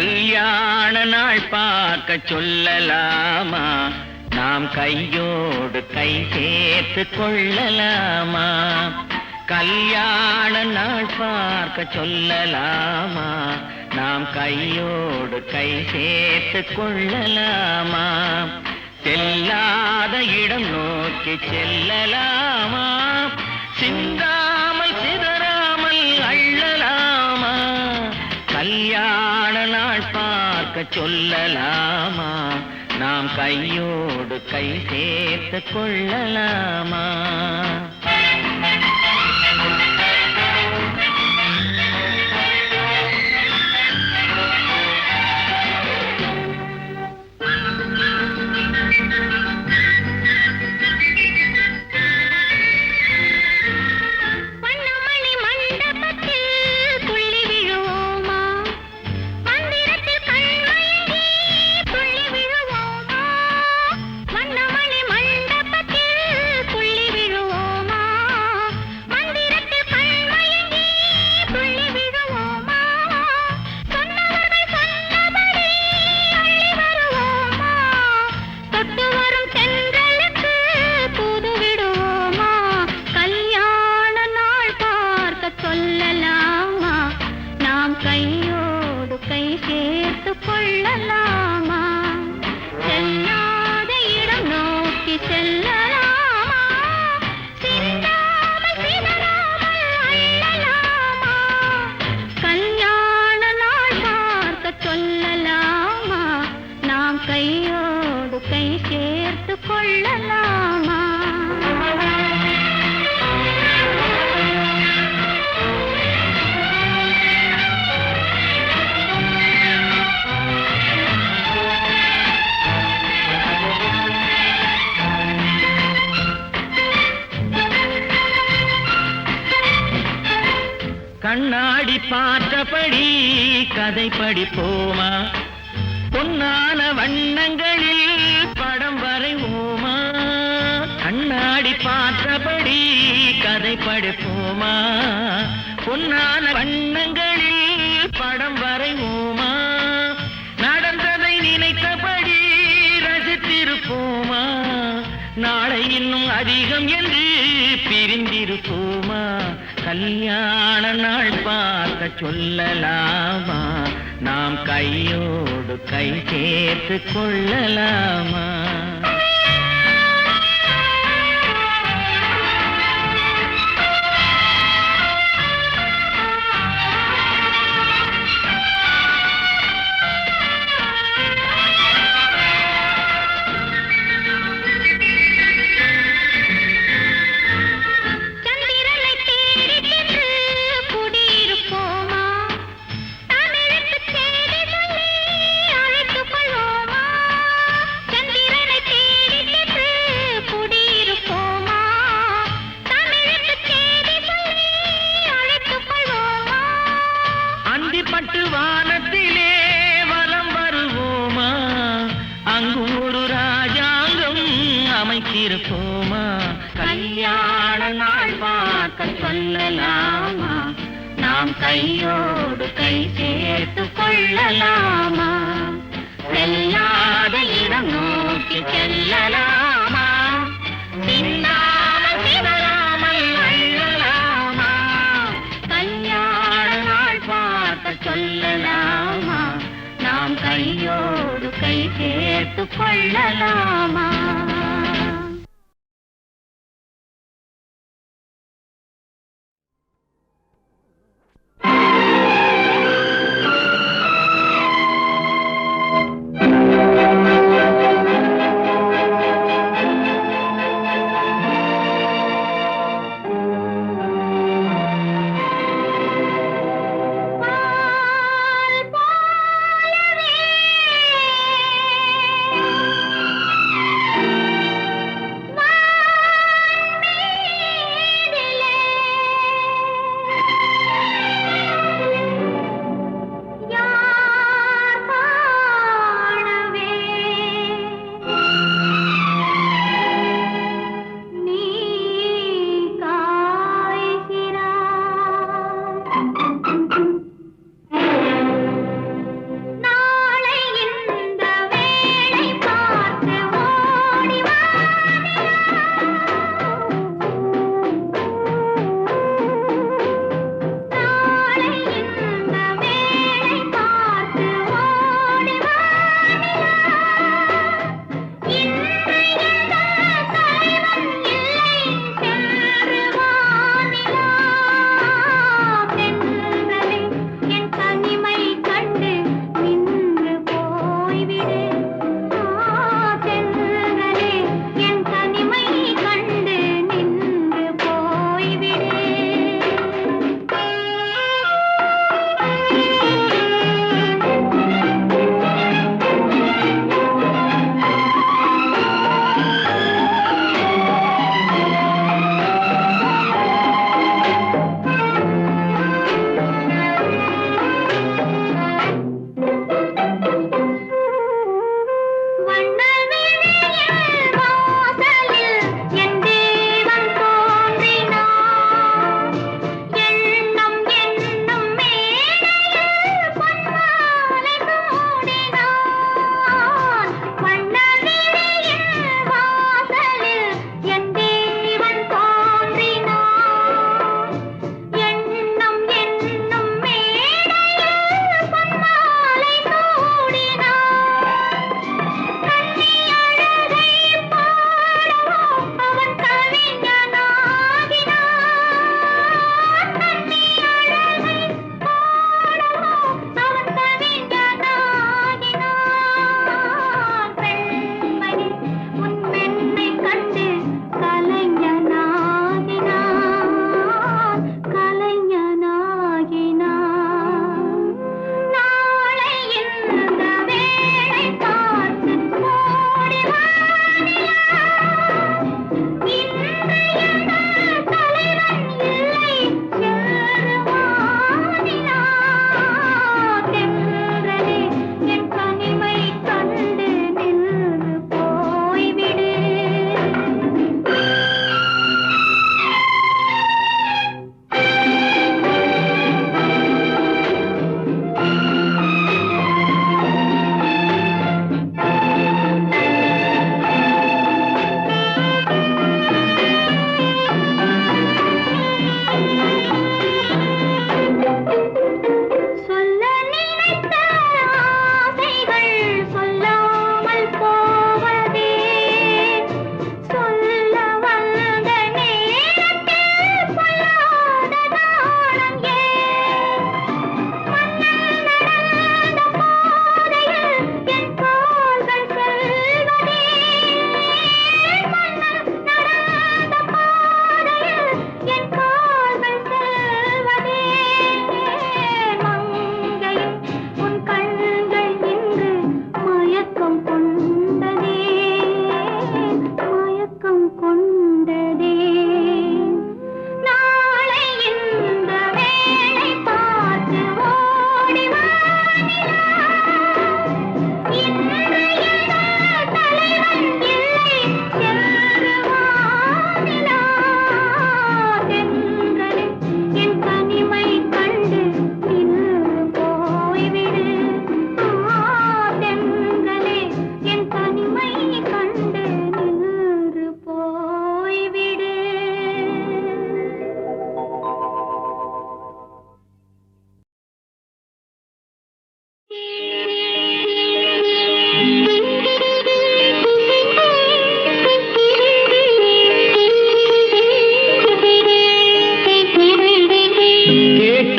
கல்யாண நாள் பார்க்க சொல்லலாமா? நாம் கையோடு கை சேர்த்து கொள்ளலாமா? கல்யாண நாள் பார்க்க சொல்லலாமா? நாம் கையோடு கை சேர்த்து கொள்ளலாமா? செல்லாத இடம் நோக்கி செல்லலாமா? சிந்தாமல் சிதறாமல் அள்ளலாமா? கல்யாண நாள் பார்க்க சொல்லலாமா? நாம் கையோடு கை சேர்த்து கொள்ளலாமா? கண்ணாடி பார்த்தபடி கதை படிப்போமா? பொன்னான வண்ணங்களில் படம் வரைவோமா? கண்ணாடி பார்த்தபடி கதை படிப்போமா? பொன்னான வண்ணங்களில் படம் வரைவோமா? நடந்ததை நினைத்தபடி ரசித்திருப்போமா? நாளை இன்னும் அதிகம் என்று பிரிந்திருப்போமா? கல்யாண நாள் பார்க்க சொல்லலாமா? நாம் கையோடு கை சேர்த்து கொள்ளலாமா? பட்டு வானத்திலே வலம் வருவோமா? அங்கு ஒரு ராஜாங்கம் அமைத்திருப்போமா? கல்யாண நாள் பார்க்க சொல்லலாமா? நாம் கையோடு கை சேர்த்து கொள்ளலாமா? செல்லாத இடம் நோக்கி செல்லலாமா? சிந்தாமல் சிதறாமல் அள்ளலாமா? கல்யாண நாள் பார்க்க சொல்லலாமா? நாம் கையோடு கை சேர்த்து கொள்ளலாமா?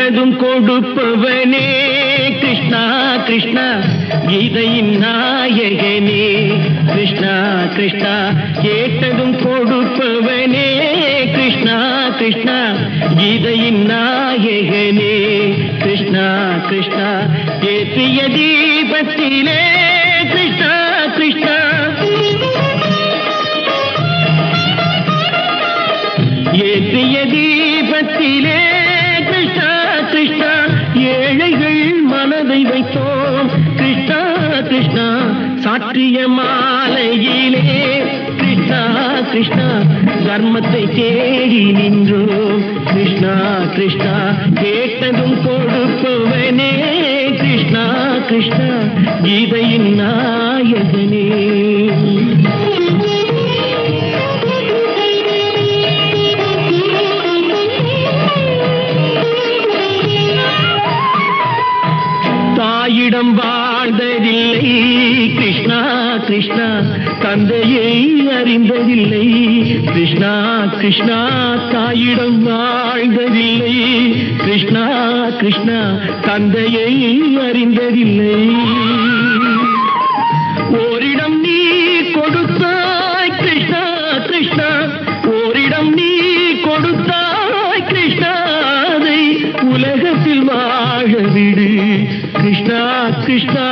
கேட்டதும் கொடுப்பவனே கிருஷ்ணா கிருஷ்ணா கீதையின் நாயகனே கிருஷ்ணா கிருஷ்ணா கேட்டதும் கொடுப்பவனே கிருஷ்ணா கிருஷ்ணா கீதையின் நாயகனே கிருஷ்ணா கிருஷ்ணா ஏற்றிய தீபத்திலே கிருஷ்ணா கிருஷ்ணா ஏற்றிய தீபத்திலே கிருஷ்ணா கிருஷ்ணா ஏழைகள் மனதை வைத்தோம் கிருஷ்ணா கிருஷ்ணா சாற்றிய மாலையிலே கிருஷ்ணா கிருஷ்ணா தர்மத்தை தேடி நின்றோம் கிருஷ்ணா கிருஷ்ணா கேட்டதும் கொடுப்பவனே கிருஷ்ணா கிருஷ்ணா கீதையின் நாயகனே தாயிடம் வாழ்ந்ததில்லை கிருஷ்ணா கிருஷ்ணா தந்தையை அறிந்ததில்லை கிருஷ்ணா கிருஷ்ணா தாயிடம் வாழ்ந்ததில்லை கிருஷ்ணா கிருஷ்ணா தந்தையை அறிந்ததில்லை ஓரிடம் நீ கொடுத்தாய் கிருஷ்ணா கிருஷ்ணா ஓரிடம் நீ கொடுத்தாய் கிருஷ்ணா அதை உலகத்தில் வாழ விடு கிருஷ்ணா கிருஷ்ணா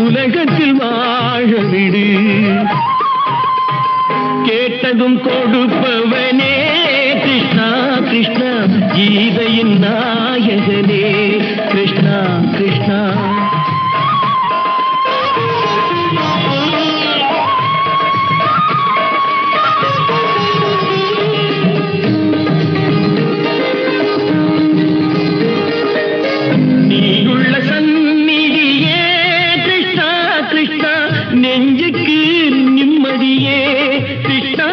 உலகத்தில் வாழ விடு கேட்டதும் கொடுப்பவனே கிருஷ்ணா கிருஷ்ணா கீதையின் நாயகனே கிருஷ்ணா கிருஷ்ணா நெஞ்சுக்கு நிம்மதியே கிருஷ்ணா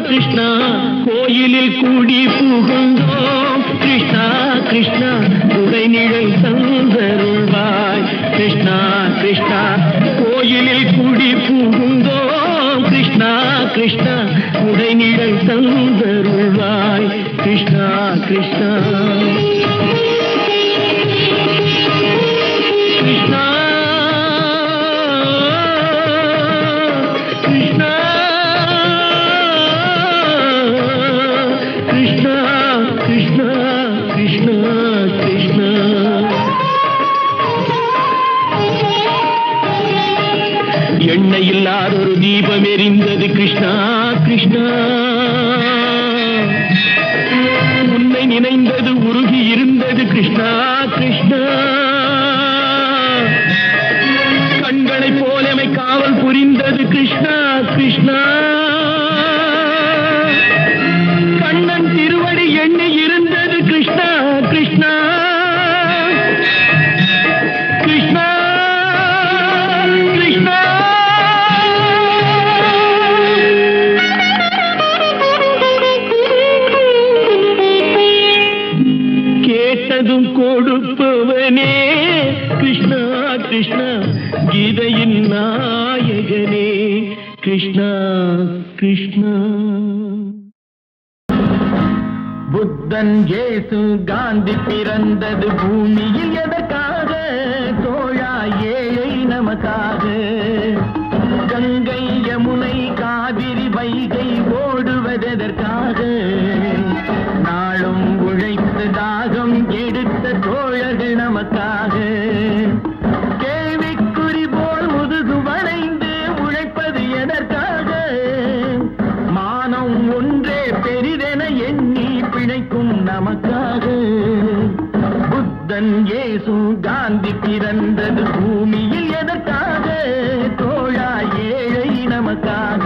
கிருஷ்ணா கோயிலில் கூடி புகுந்தோம் கிருஷ்ணா கிருஷ்ணா உடைநிழல் தந்தருள்வாய் கிருஷ்ணா கிருஷ்ணா கோயிலில் கூடி புகுந்தோம் கிருஷ்ணா கிருஷ்ணா உடைநிழல் தந்தருள்வாய் கிருஷ்ணா கிருஷ்ணா கிருஷ்ணா எண்ணெய் இல்லாத ஒரு தீபம் எரிந்தது கிருஷ்ணா கிருஷ்ணா உன்னை நினைந்தது உருகி இருந்தது கிருஷ்ணா கிருஷ்ணா கண்களை போலமை காவல் புரிந்தது கிருஷ்ணா கிருஷ்ணா கண்ணன் திருவடி எண்ணெய் இருந்தது கிருஷ்ணா கிருஷ்ணா கிருஷ்ணா கிருஷ்ணா கேட்டதும் கொடுப்பவனே கிருஷ்ணா கிருஷ்ணா கீதையின் நாயகனே கிருஷ்ணா கிருஷ்ணா புத்தன் இயேசு காந்தி பிறந்தது பூமியில் எதற்காக தோழா ஏழை நமக்காக கங்கை யமுனை காவிரி வைகை ஓடுவதற்காக நாளும் உழைத்து தாகம் எடுத்த தோழர்கள் நமக்காக கேள்விக்குறி போல் முதுகு வளைந்து உழைப்பது எதற்காக மானம் ஒன்றே பெரிதென எண்ணி பிழைக்கும் நமக்காக புத்தன் இயேசு காந்தி பிறந்தது பூமியில் எதற்காக தோழா ஏழை நமக்காக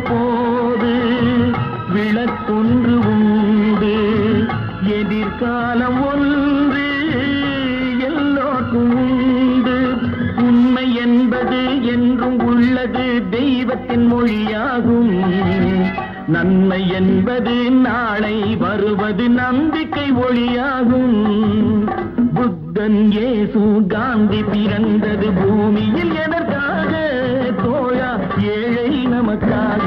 போது விளக்கொன்று உண்டு, எதிர்காலம் ஒன்று எல்லோருக்கும் உண்டு. உண்மை என்பது என்றும் உள்ளது, தெய்வத்தின் மொழியாகும். நன்மை என்பது நாளை வருவது, நம்பிக்கை ஒளியாகும். புத்தன், இயேசு, காந்தி பிறந்தது பூமியில் எதற்காக? தோழா, ஏழை நமக்காக.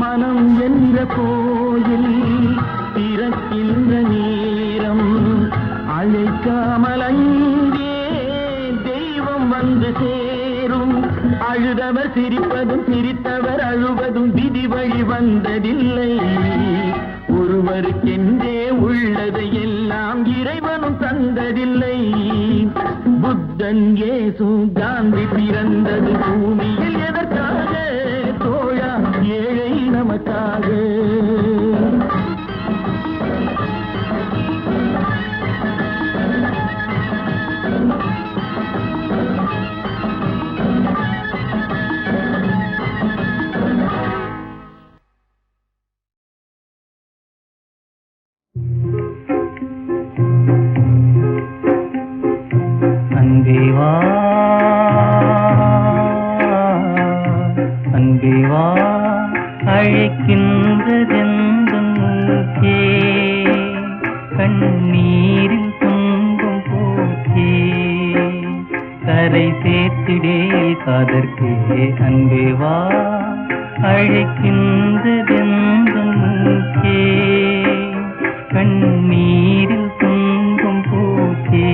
மனம் என்ற கோயில் திறக்கின்ற நேரம், அழைக்காமல் அங்கே தெய்வம் வந்து சேரும். அழுதவர் சிரிப்பதும் சிரித்தவர் அழுவதும் விதி வழி வந்ததில்லை. ஒருவருக்கென்றே உள்ளதை எல்லாம் இறைவனும் தந்ததில்லை. புத்தன், இயேசு, காந்தி பிறந்தது பூமியில் எதற்காக? தோழா, ஏழை நமக்காக. அன்பேவா அன்பேவா அழைக்கின்றதெந்தன் மூச்சே, கண்ணீரில் துன்பம் போச்சே, கரை சேர்த்திடே காதற்கே. அன்பேவா அழைக்கின்றதெந்தன் மூச்சே, கண்ணீரில் துன்பம் போச்சே,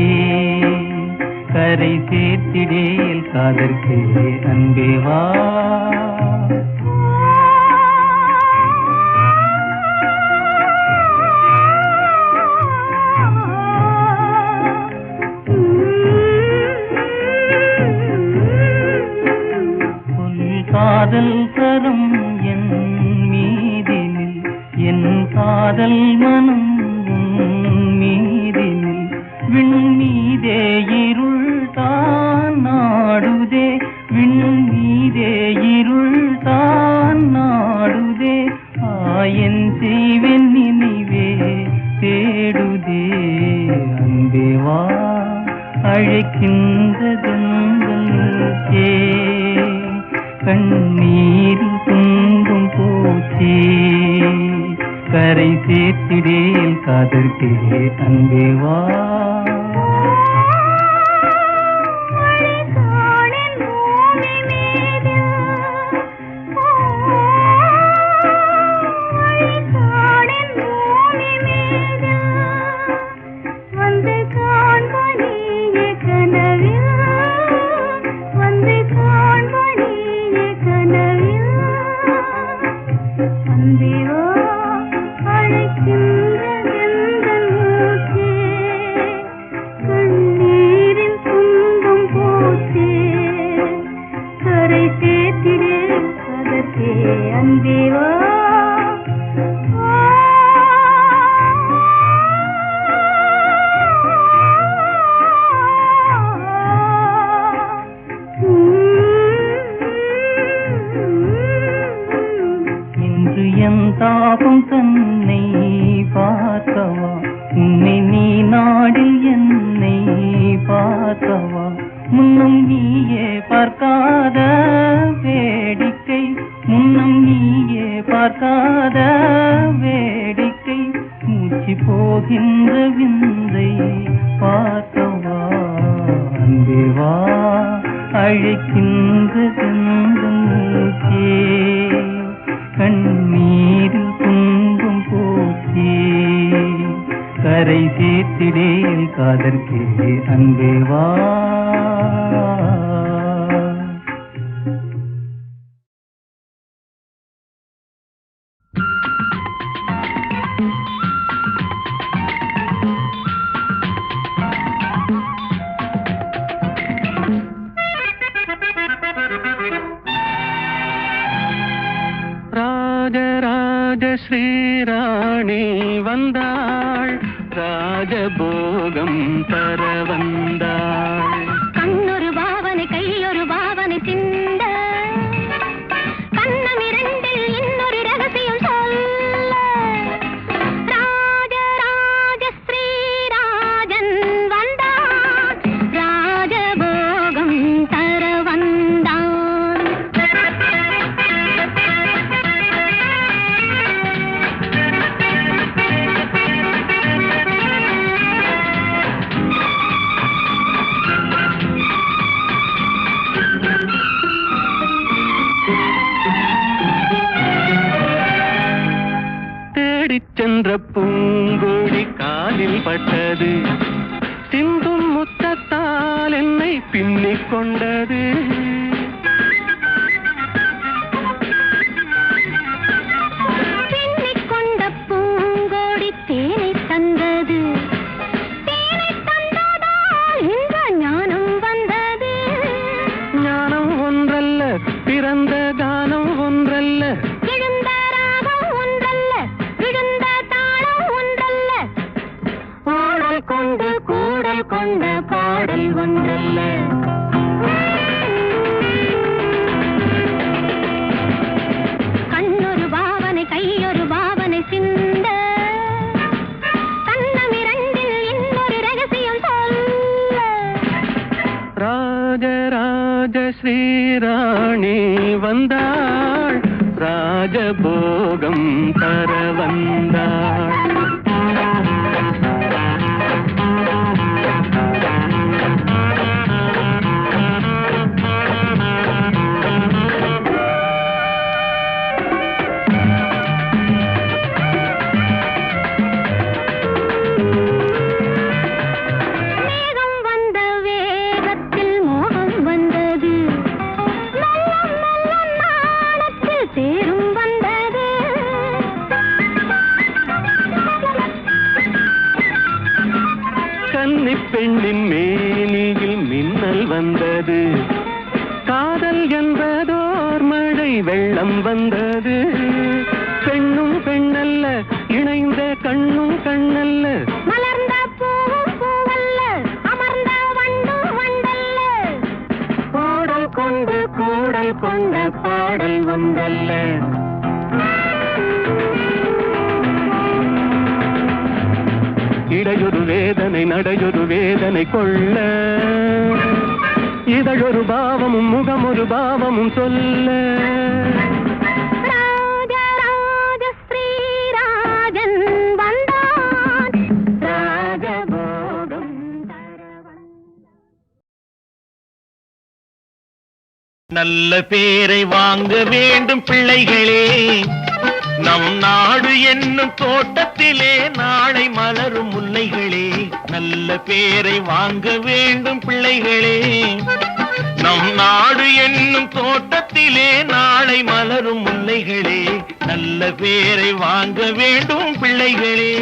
கரை சேர்த்திடேல் காதற்கே. அன்பேவா காதல் கரம் என் மீதினில், என் காதல் மனம் மீதினில், விண் மீதே இருள் தான் நாடுதே, விண் மீதே இருள் தான் நாடுதே, ஆயன் செய்வன் நினைவே தேடுதே. அன்பேவா அழைக்கின்றதே, கண்ணீரில் துன்பம் போச்சே, கரை சேர்த்திடேல் காதற்கே. அன்பேவா தாபம் தன்னை பார்க்கவா, உன்னை நீ நாடில் என்னை பார்க்கவா, முன்னம் நீயே பார்க்காத வேடிக்கை, முன்னம் நீயே பார்க்காத வேடிக்கை, மூச்சு போகின்ற விந்தை பார்க்கவா. அன்பேவா அழைக்கின்றது மூச்சே, கண்ணீரில் துன்பம் போச்சே, காத்திடேல் காதற்கே அன்பே வா. ராஜராஜ ஸ்ரீராணி வந்தாள், ராஜபோகம் தர வந்தாள். கண்ணொரு பாவனை கையொரு பாவனை சிந்த, கண்ணம் இரண்டில் இன்னொரு ரகசியம் சொல்ல. ராஜராஜ ஸ்ரீராஜன் வந்தான், ராஜபோகம் தர வந்தான். சென்ற பூங்கொடி காலில் பட்டது, சிந்தும் முத்தத்தால் என்னை பின்னிக் கொண்டது. பின்னிக் கொண்ட பூங்கொடி தேனை தந்தது, தேனை தந்ததால் இந்த ஞானம் வந்தது. ஞானம் ஒன்றல்ல, பிறந்த கானம் ஒன்றல்ல, எழுந்த ராகம் ஒன்றல்ல, விழுந்த தாளம் ஒன்றல்ல, பாடல் கொண்டு கூடல் கொண்ட பாடல் ஒன்றல்ல. கண்ணொரு பாவனை கையொரு பாவனை சிந்த, கண்ணம் இரண்டில் இன்னொரு ரகசியம் சொல்ல. ராஜராஜ ஸ்ரீராணி வந்தாள், ராஜபோகம் தர வந்தாள். மேகம் வந்த வேகத்தில் மோகம் வந்தது, மெல்ல மெல்ல நாணத்தில் தேரும் வந்தது. கன்னிப் பெண்ணின் மேனியில் மின்னல் வந்தது, காதல் என்பதோர் மழை வெள்ளம் வந்தது. பெண்ணும் பெண்ணல்ல, இணைந்த கண்ணும் கண்ணல்ல, மலர்ந்த பூவும் பூவல்ல, அமர்ந்த வண்டும் வண்டல்ல, பாடல் கொண்டு கூடல் கொண்ட பாடல் ஒன்றல்ல. இடையொரு வேதனை நடையொரு வேதனை கொள்ள, இதழொரு பாவமும் முகமொரு பாவமும் சொல்ல. ராஜராஜ ஸ்ரீராஜன் வந்தான், ராஜபோகம் தர வந்தான். நல்ல பேரை வாங்க வேண்டும் பிள்ளைகளே, நம் நாடு என்னும் தோட்டத்திலே நாளை மலரும் முல்லைகளே. நல்ல பேரை வாங்க வேண்டும் பிள்ளைகளே, நம் நாடு என்னும் தோட்டத்திலே நாளை மலரும் முல்லைகளே. நல்ல பேரை வாங்க வேண்டும் பிள்ளைகளே.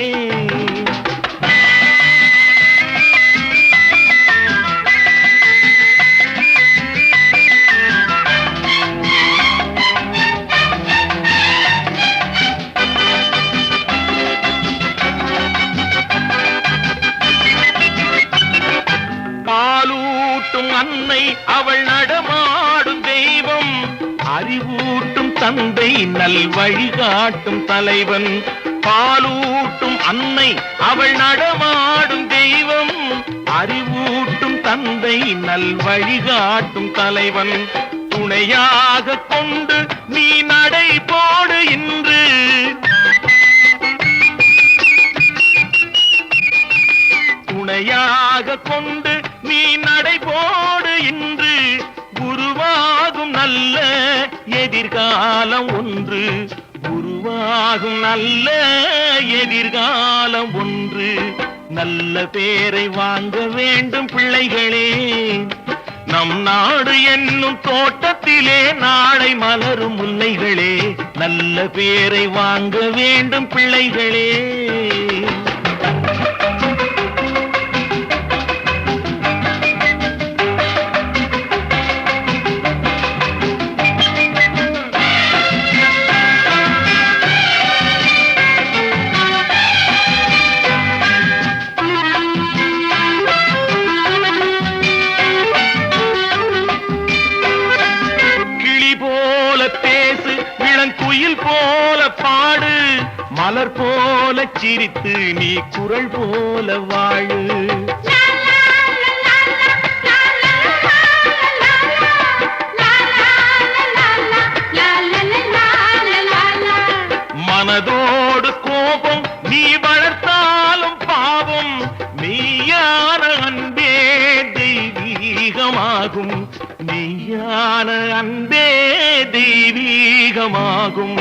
பாலூட்டும் அன்னை அவள் நடமாடும் தெய்வம், அறிவூட்டும் தந்தை நல் வழிகாட்டும் தலைவன். பாலூட்டும் அன்னை அவள் நடமாடும் தெய்வம், அறிவூட்டும் தந்தை நல் வழிகாட்டும் தலைவன். துணையாக கொண்டு நீ நடை போடு இன்று, துணையாக கொண்டு நீ நடை போடு இன்று. குருவாகும் நல்ல எதிர்காலம் ஒன்று, குருவாகும் நல்ல எதிர்காலம் ஒன்று. நல்ல பேரை வாங்க வேண்டும் பிள்ளைகளே. நம் நாடு என்னும் தோட்டத்திலே நாளை மலரும் முல்லைகளே. நல்ல பேரை வாங்க வேண்டும் பிள்ளைகளே. குயில் போல பாடு, மலர் போல சிரித்து நீ குரல் போல வாழு. மனதோடு கோபம் நீ வளர்த்தாலும் பாவம், மெய்யான அன்பே தெய்வீகமாகும். மெய்யான அன்பே தெய்வீகமாகும்.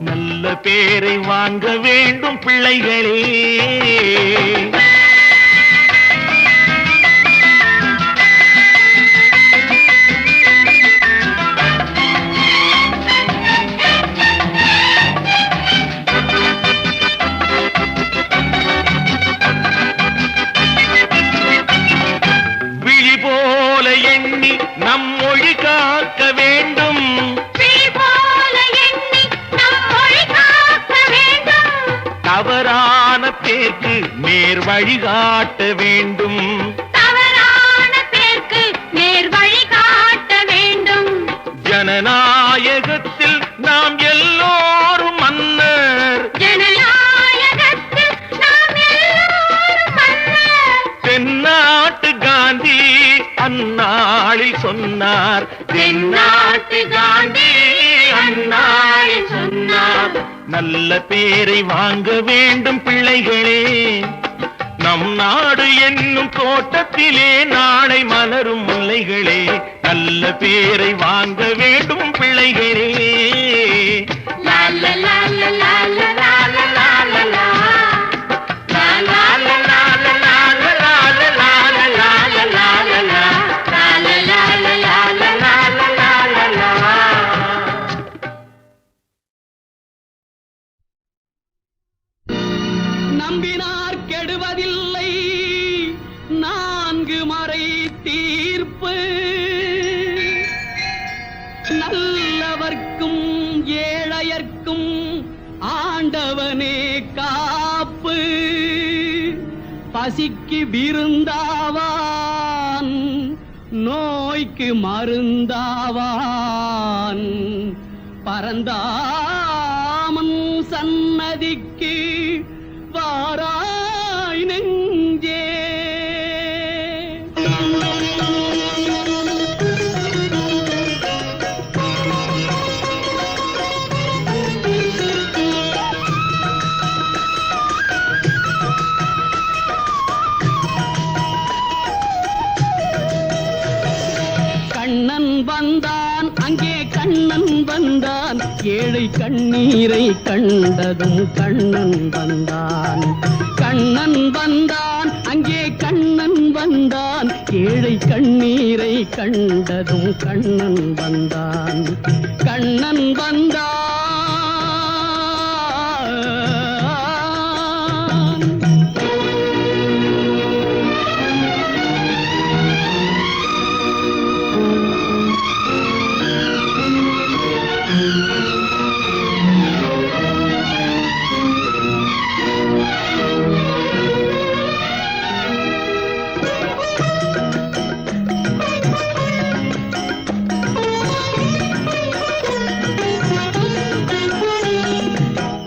நல்ல பேரை வாங்க வேண்டும் பிள்ளைகளே. விழி போல எண்ணி நம் மொழி காக்க வேண்டும். தவறான பேருக்கு நேர் வழிகாட்ட வேண்டும். தவறான பேருக்கு நேர் வழிகாட்ட வேண்டும். ஜனநாயகத்தில் நாம் எல்லோரும் மன்னர். ஜனநாயகத்தில் நாம் எல்லோரும் மன்னர். தென்னாட்டு காந்தி அந்நாளில் சொன்னார். தென்னாட்டு காந்தி அந்நாளில் சொன்னார். நல்ல பேரை வாங்க வேண்டும் பிள்ளைகளே. நம் நாடு என்னும் தோட்டத்திலே நாளை மலரும் முல்லைகளே. நல்ல பேரை வாங்க வேண்டும் பிள்ளைகளே. நம்பினார் கெடுவதில்லை நான்கு மறை தீர்ப்பு. நல்லவர்க்கும் ஏழையர்க்கும் ஆண்டவனே காப்பு. பசிக்கு விருந்தாவான், நோய்க்கு மருந்தாவான். பரந்தாமன் சன்னதிக்கு வாராய் நெஞ்சே. கண்ணன் வந்தான், அங்கே கண்ணன் வந்தான். ஏழை கண்ணீரை கண்டதும் கண்ணன் வந்தான். கண்ணன் வந்தான், அங்கே கண்ணன் வந்தான். ஏழை கண்ணீரை கண்டதும் கண்ணன் வந்தான். கண்ணன் வந்தான்.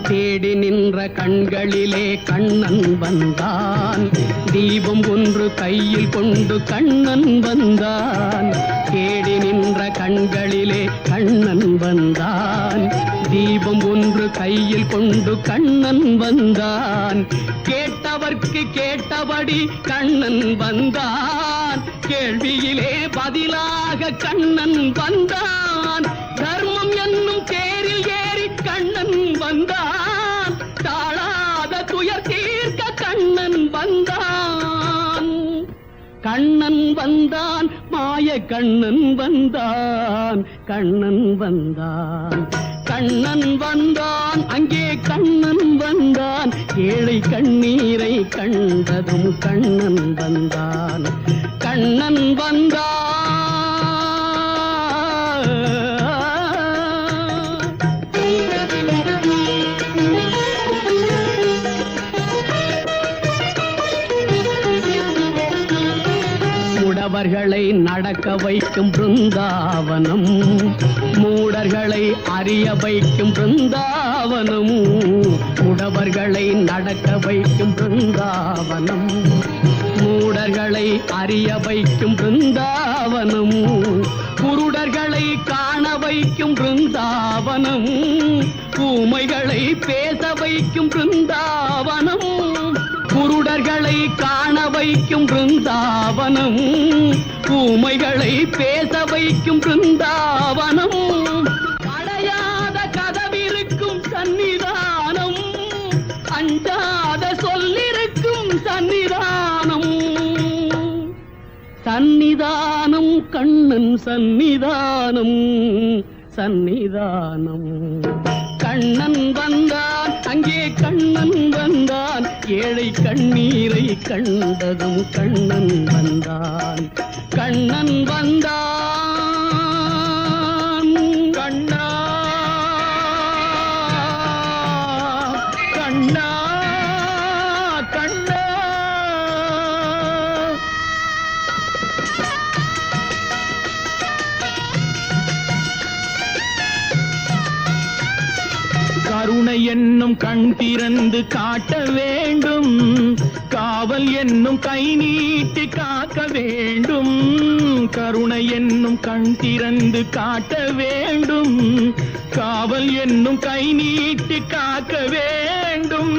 தேடி நின்ற கண்களிலே கண்ணன் வந்தான். தீபம் ஒன்று கையில் கொண்டு கண்ணன் வந்தான். தேடி நின்ற கண்களிலே கண்ணன் வந்தான். தீபம் ஒன்று கையில் கொண்டு கண்ணன் வந்தான். கேட்டவர்க்கு கேட்டபடி கண்ணன் வந்தான். கேள்வியிலே பதிலாக கண்ணன் வந்தான். தர்மம் என்னும் தேரில் ஏறி கண்ணன் வந்தான். தாழாத துயர் தீர்க்க கண்ணன் வந்தான். கண்ணன் வந்தான், மாய கண்ணன் வந்தான், கண்ணன் வந்தான். கண்ணன் வந்தான், அங்கே கண்ணன் வந்தான், ஏழை கண்ணீரை கண்டதும் கண்ணன் வந்தான், கண்ணன் வந்தான். முடவர்களை நடக்க வைக்கும் பிருந்தாவனம், மூடர்களை அறிய வைக்கும் பிருந்தாவனம், முடவர்களை நடக்க வைக்கும் பிருந்தாவனம், மூடர்களை அறிய வைக்கும் பிருந்தாவனம், குருடர்களை காண வைக்கும் பிருந்தாவனம், ஊமைகளை பேச வைக்கும் பிருந்தாவனம், குருடர்களை காண வைக்கும் பிருந்தாவனம், ஊமைகளை பேச வைக்கும் பிருந்தாவனம், அடையாத கதவிருக்கும் சன்னிதானம், அஞ்சாத சொல்லிருக்கும் சன்னிதானம், சன்னிதானம் கண்ணன் சன்னிதானம், சன்னிதானம். கண்ணன் வந்தான், அங்கே கண்ணன் வந்தான், ஏழை கண்ணீரை கண்டதும் கண்ணன் வந்தான், கண்ணன் வந்தான். கண்ணா கண்ணா கண்ணா. கருணை என்னும் கண் திறந்து காட்ட வேண்டும், காவல் என்னும் கை நீட்டி காக்க வேண்டும், கருணை என்னும் கண் திறந்து காட்ட வேண்டும், காவல் என்னும் கை நீட்டி காக்க வேண்டும்,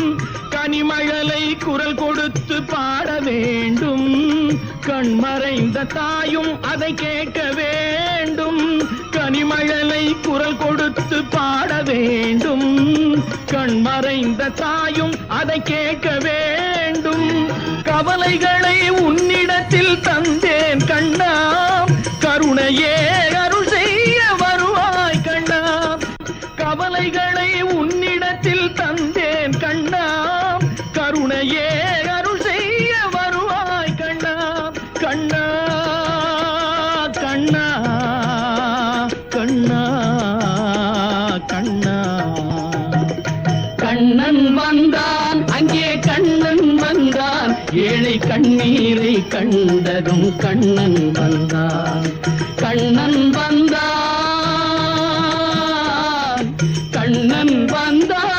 கனிமழலை குரல் கொடுத்து பாட வேண்டும், கண்மறைந்த தாயும் அதை கேட்க வேண்டும், கனிமழலை குரல் கொடுத்து பாட வேண்டும், கண்மறைந்த தாயும் அதை கேட்க வேண்டும், கவலைகளை உன்னிடத்தில் தந்தேன் கண்ணா, கருணையே அருள் செய்ய வருவாய் கண்ணா, கவலைகளை உன்னிடத்தில் தந்தேன் கண்ணா, கருணையே அருள் செய்ய வருவாய் கண்ணா, கண்ணா கண்ணா கண்ணா கண்ணா. கண்ணன் வந்தான், அங்கே கண்ணன் வந்தான், ஏழை கண்ணீரை கண்டதும் கண்ணன் வந்தான், கண்ணன் வந்தான், கண்ணன் வந்தான்.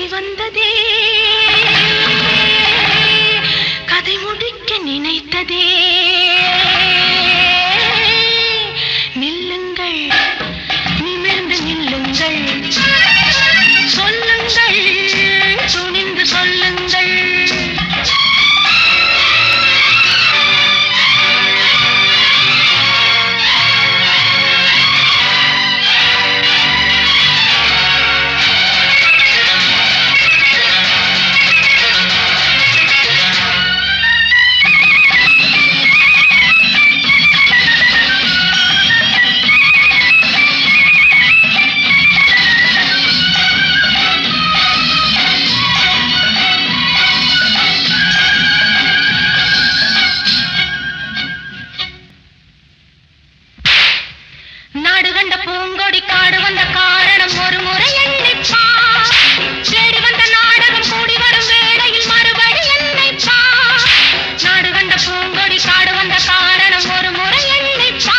சிவந்ததே கதை முடிக்க நினைத்ததே நில்லுங்கள் நிமிர்ந்து நில்லுங்கள் சொல்லுங்கள் துணிந்து சொல்லுங்கள் நாடு கண்ட பூங்கொடி காடு வந்த காரணம் ஒரு முறை எண்ணிப்பா தேடி வந்த நாடகம் கூடி வரும் வேளையில் மறுபடி எண்ணிப்பா நாடு கண்ட பூங்கொடி காடு வந்த காரணம் ஒரு முறை எண்ணிப்பா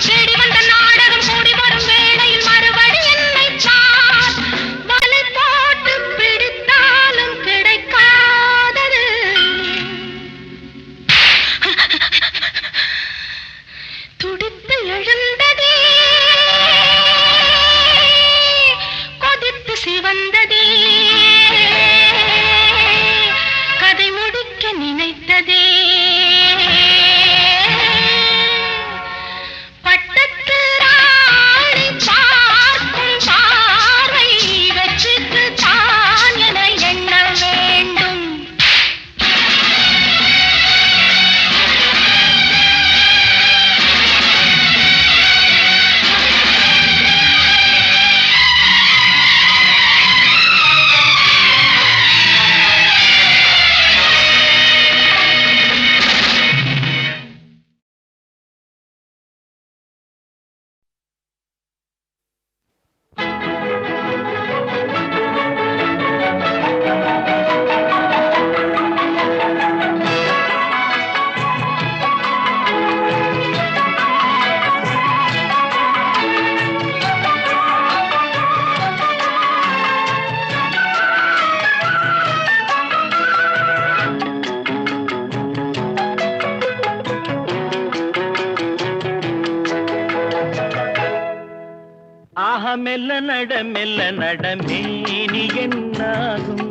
தேடி வந்த நாடகம் கூடி வரும் வேளையில் மறுபடி எண்ணிப்பா வலை போட்டு பிடித்தாலும் கிடைக்காதது துடித்து எழுந்ததே கொதித்து சிவந்ததே கதை முடிக்க நினைத்ததே பட்டத்து ராணி பார்க்கும் பார்வை வெற்றிக்கு தான் என எண்ண வேண்டும் ஆஹா மெல்ல நட மேனி என்னாகும்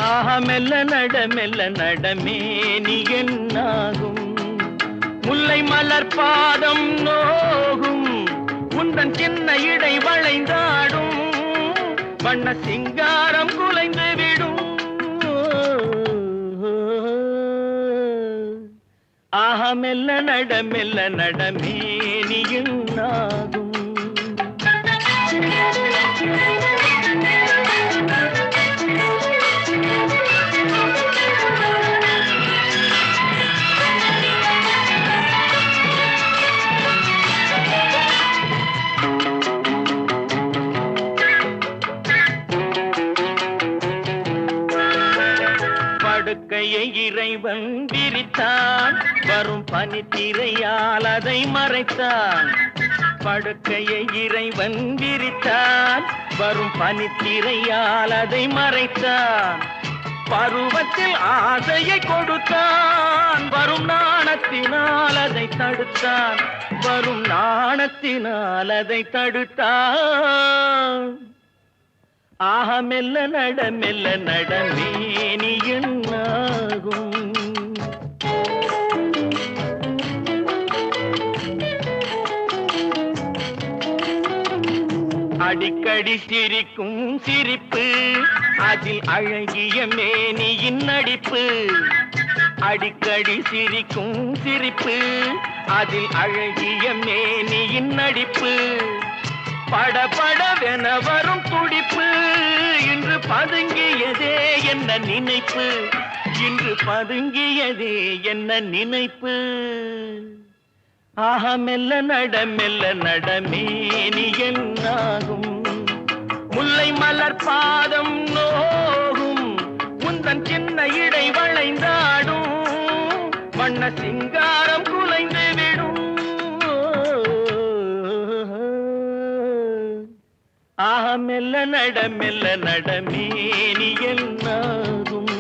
ஆஹா மெல்ல நட மேனி என்னாகும் முல்லை மலர் பாதம் நோகும் உந்தன் சின்ன இடை வளைந்தாடும் வண்ண சிங்காரம் குலைந்து விடும் ஆஹா மெல்ல நட மேனி என்னாகும் படுக்கையை இறைவன் விரித்தான் வரும் பனித்திரையால் அதை மறைத்தான் படுக்கையை இறைவன் விரித்தான் வரும் பனித்திரையால் அதை மறைத்தான் பருவத்தில் ஆசையை கொடுத்தான் வரும் நாணத்தினால் அதை தடுத்தான் வரும் நாணத்தினால் அதை தடுத்தான் ஆஹா மெல்ல நட மேனி என்னாகும் அடிக்கடி சிரிக்கும் சிரிப்பு அதில் அழகிய மேனியின் நடிப்பு அடிக்கடி சிரிக்கும் சிரிப்பு அதில் அழகிய மேனியின் நடிப்பு படபடவென வரும் துடிப்பு இன்று பதுங்கியதே என்ன நினைப்பு இன்று பதுங்கியதே என்ன நினைப்பு ஆஹா மெல்ல நட மேனி என்னாகும் முல்லை மலர் பாதம் நோகும் உந்தன் சின்ன இடை வளைந்தாடும் வண்ண சிங்காரம் குலைந்து விடும் ஆஹ மெல்ல நட மேனி என்னாகும்.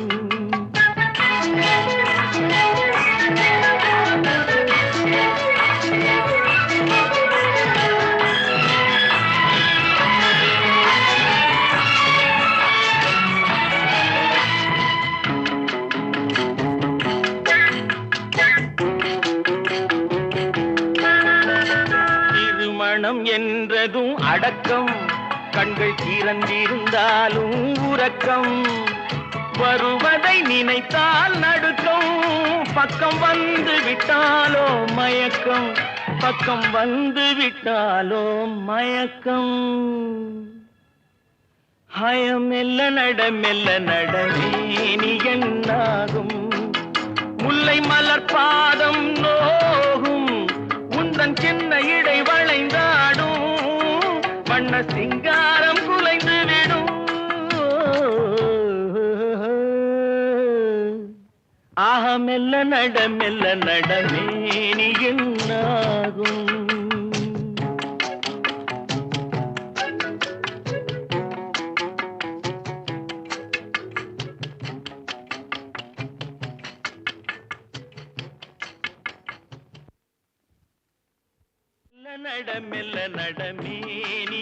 திருமணம் என்றதும் அடக்கம், கண்கள் திறந்திருந்தாலும் உறக்கம், வருவதை நினைத்தால் நடுக்கம், பக்கம் வந்து விட்டாலோ மயக்கம், பக்கம் வந்து விட்டாலோ மயக்கம். ஹயம் மெல்ல நட மேனி என்னாகும். முல்லை மலர் பாதம் நோகும், உந்தன் சின்ன இடை வளைந்தாடும், வண்ண சிங்காரம் குலைந்து விடும். ஆஹ மெல்ல நட மேனி என்னாகும். மெல்ல நட மேனி